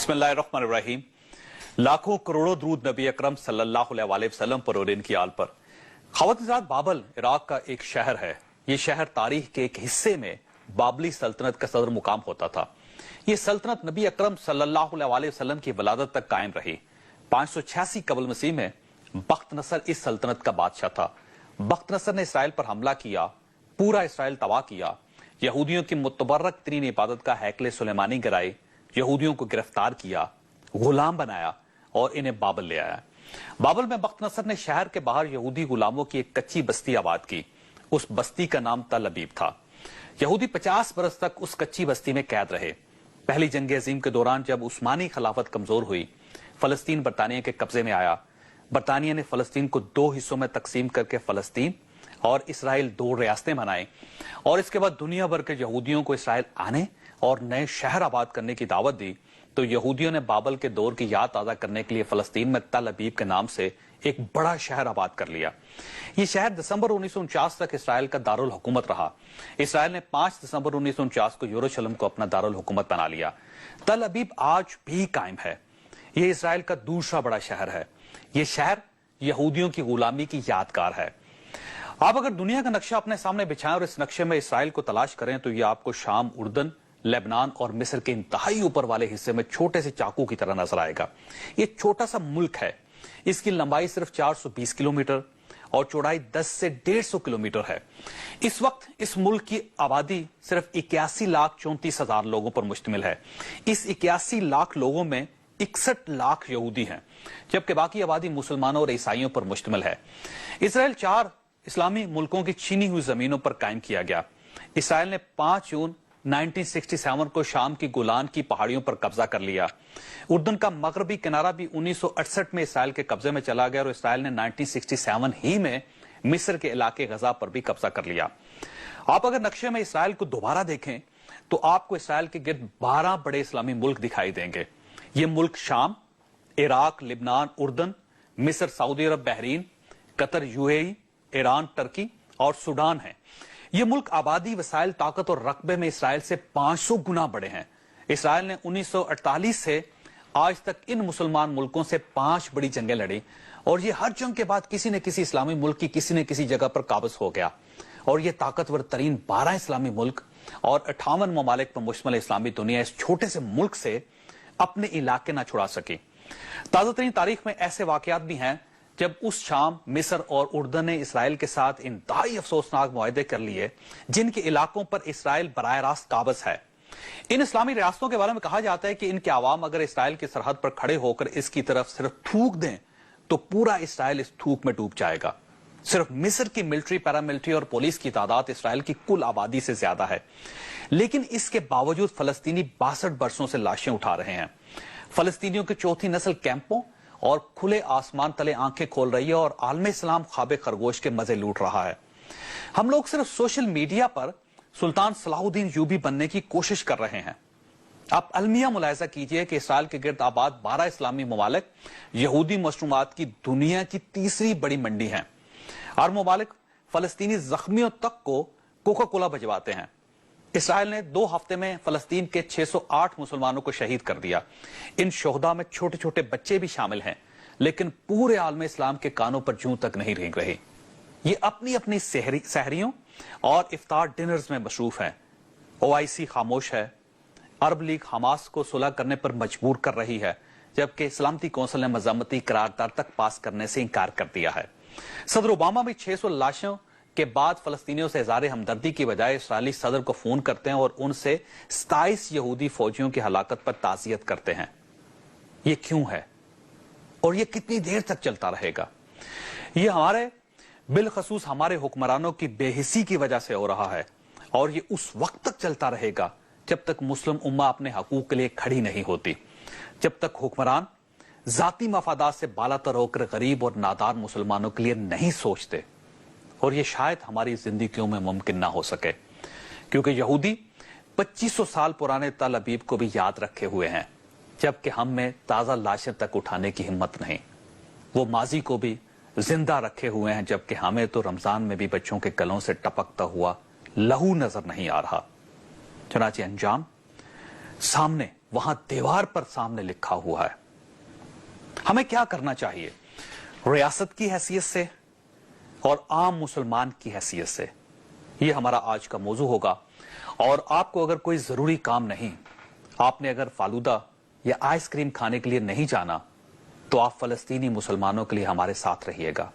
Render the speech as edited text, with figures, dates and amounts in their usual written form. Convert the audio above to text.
बिस्मिल्लाहिर्रहमानिर्रहीम। लाखों करोड़ों द्रूद नबी अकरम सल्लल्लाहु अलैहि वसल्लम पर और इनकी आल पर। ख़वातीज़ात बाबल इराक का एक शहर है। ये शहर तारीख के एक हिस्से में बाबली सल्तनत का सदर मुकाम होता था। ये सल्तनत नबी अकरम सल्लल्लाहु अलैहि वसल्लम की वलादत तक कायम रही। 586 कबल मसीह में बख्त नसर इस सल्तनत का बादशाह था। बख्त नसर ने इसराइल पर हमला किया, पूरा इसराइल तबाह किया, यहूदियों की मुतबर्रक तरीन इबादत का हैकले सुलेमानी गिराई, यहूदियों को गिरफ्तार किया, गुलाम बनाया और इन्हें बाबल ले आया। बाबल में बख्त नसर ने शहर के बाहर यहूदी गुलामों की एक कच्ची बस्ती आबाद की। उस बस्ती का नाम तल अबीब था। यहूदी 50 बरस तक उस कच्ची बस्ती में कैद रहे। पहली जंग अजीम के दौरान जब उस्मानी खिलाफत कमजोर हुई, फलस्तीन बरतानिया के कब्जे में आया। बरतानिया ने फलस्तीन को 2 हिस्सों में तकसीम करके फलस्तीन और इसराइल 2 रियासतें बनाई और इसके बाद दुनिया भर के यहूदियों को इसराइल आने और नए शहर आबाद करने की दावत दी। तो यहूदियों ने बाबल के दौर की याद ताज़ा करने के लिए फलस्तीन में तल अबीब के नाम से एक बड़ा शहर आबाद कर लिया। यह शहर दिसंबर 1949 तक इसराइल का दारुल हुकूमत रहा। इसराइल ने 5 दिसंबर 1949 को यरूशलेम को अपना दारुल हुकूमत बना लिया। तल अबीब आज भी कायम है। यह इसराइल का दूसरा बड़ा शहर है। यह शहर यहूदियों की गुलामी की यादगार है। आप अगर दुनिया का नक्शा अपने सामने बिछाएं और इस नक्शे में इसराइल को तलाश करें तो यह आपको शाम, उर्दन, लेबनान और मिस्र के इंतहाई ऊपर वाले हिस्से में छोटे से चाकू की तरह नजर आएगा। यह छोटा सा मुल्क है। इसकी लंबाई सिर्फ 420 किलोमीटर और चौड़ाई 10 से 150 किलोमीटर है। इस वक्त इस मुल्क की आबादी सिर्फ 81,34,000 लोगों पर मुश्तमिल है। इस 81 लाख लोगों में 61 लाख यहूदी हैं, जबकि बाकी आबादी मुसलमानों और ईसाइयों पर मुश्तमिल है। इसराइल 4 इस्लामी मुल्कों की छीनी हुई जमीनों पर कायम किया गया। इसराइल ने 5 जून 1967 को शाम की गोलान की पहाड़ियों पर कब्जा कर लिया। उर्दन का मगरबी किनारा भी 1968 में इसराइल के कब्जे में चला गया और इसराइल ने 1967 ही में मिस्र के इलाके गजा पर भी कब्जा कर लिया। आप अगर नक्शे में इसराइल को दोबारा देखें तो आपको इसराइल के गिर्द 12 बड़े इस्लामी मुल्क दिखाई देंगे। ये मुल्क शाम, इराक, लिबनान, उर्दन, मिस्र, Saudi Arab, Bahrain, Qatar, UAE, Iran, Turkey और सूडान है। ये मुल्क आबादी, वसाइल, ताकत और रकबे में इसराइल से 500 गुना बड़े हैं। इसराइल ने 1948 से आज तक इन मुसलमान मुल्कों से 5 बड़ी जंगें लड़ी और ये हर जंग के बाद किसी न किसी इस्लामी मुल्क की किसी न किसी जगह पर काबज हो गया और ये ताकतवर तरीन 12 इस्लामी मुल्क और 58 ममालिक पर मुश्तमिल इस्लामी दुनिया इस छोटे से मुल्क से अपने इलाके ना छुड़ा सकी। ताजा तरीन तारीख में ऐसे वाकयात भी हैं जब उस शाम, मिस्र और उर्दन ने इसराइल के साथ इंतहाई अफसोसनाक मुआहदे कर लिए जिनके इलाकों पर इसराइल बराह रास्त काबज है। इन इस्लामी रियासतों के बारे में कहा जाता है कि इनके आवाम अगर इसराइल की सरहद पर खड़े होकर इसकी तरफ सिर्फ थूक दें तो पूरा इसराइल इस थूक में डूब जाएगा। सिर्फ मिस्र की मिलिट्री, पैरामिलिट्री और पुलिस की तादाद इसराइल की कुल आबादी से ज्यादा है, लेकिन इसके बावजूद फलस्तीनी 62 बरसों से लाशें उठा रहे हैं। फलस्तीनियों की चौथी नस्ल कैंपों और खुले आसमान तले आंखें खोल रही है और आलम इस्लाम ख्वाबे खरगोश के मजे लूट रहा है। हम लोग सिर्फ सोशल मीडिया पर सुल्तान सलाहुद्दीन यूबी बनने की कोशिश कर रहे हैं। आप अलमिया मुलाहिजा कीजिए कि इसराइल के गिर्द आबाद 12 इस्लामी ममालिक यहूदी मशरूमात की दुनिया की तीसरी बड़ी मंडी है और ममालिक फलस्तीनी जख्मियों तक को कोका कोला भिजवाते हैं। इसराइल ने 2 हफ्ते में फलस्तीन के 608 मुसलमानों को शहीद कर दिया। इन शोहदा में छोटे छोटे बच्चे भी शामिल हैं, लेकिन पूरे आलम इस्लाम के कानों पर जूं तक नहीं रेंग रही। ये अपनी अपनी सहरियों और इफ्तार डिनर्स में मशरूफ हैं। OIC खामोश है। अरब लीग हमास को सुलह करने पर मजबूर कर रही है, जबकि सलामती कौंसिल ने मजम्मती करारदाद तक पास करने से इंकार कर दिया है। सदर ओबामा भी 600 लाशों के बाद फलस्तीनियों से इज़हार हमदर्दी की बजाय इसराइली सदर को फोन करते हैं और उनसे 27 यहूदी फौजियों की हलाकत पर ताज़ियत करते हैं। ये क्यों है और ये कितनी देर तक चलता रहेगा? ये हमारे बिलखसूस हमारे हुक्मरानों की बेहिसी की वजह से हो रहा है और ये उस वक्त तक चलता रहेगा जब तक मुस्लिम उम्मा अपने हकूक के लिए खड़ी नहीं होती, जब तक हुक्मरान जाती मफादात से बालातर होकर गरीब और नादार मुसलमानों के लिए नहीं सोचते। और ये शायद हमारी जिंदगियों में मुमकिन ना हो सके, क्योंकि यहूदी 2500 साल पुराने तल अबीब को भी याद रखे हुए हैं, जबकि हम में ताजा लाशें तक उठाने की हिम्मत नहीं। वो माजी को भी जिंदा रखे हुए हैं, जबकि हमें तो रमजान में भी बच्चों के गलों से टपकता हुआ लहू नजर नहीं आ रहा। चुनांचे अंजाम सामने वहां दीवार पर सामने लिखा हुआ है। हमें क्या करना चाहिए रियासत की हैसियत से और आम मुसलमान की हैसियत से, ये हमारा आज का मौजू होगा। और आपको अगर कोई जरूरी काम नहीं, आपने अगर फालूदा या आइसक्रीम खाने के लिए नहीं जाना, तो आप फलस्तीनी मुसलमानों के लिए हमारे साथ रहिएगा।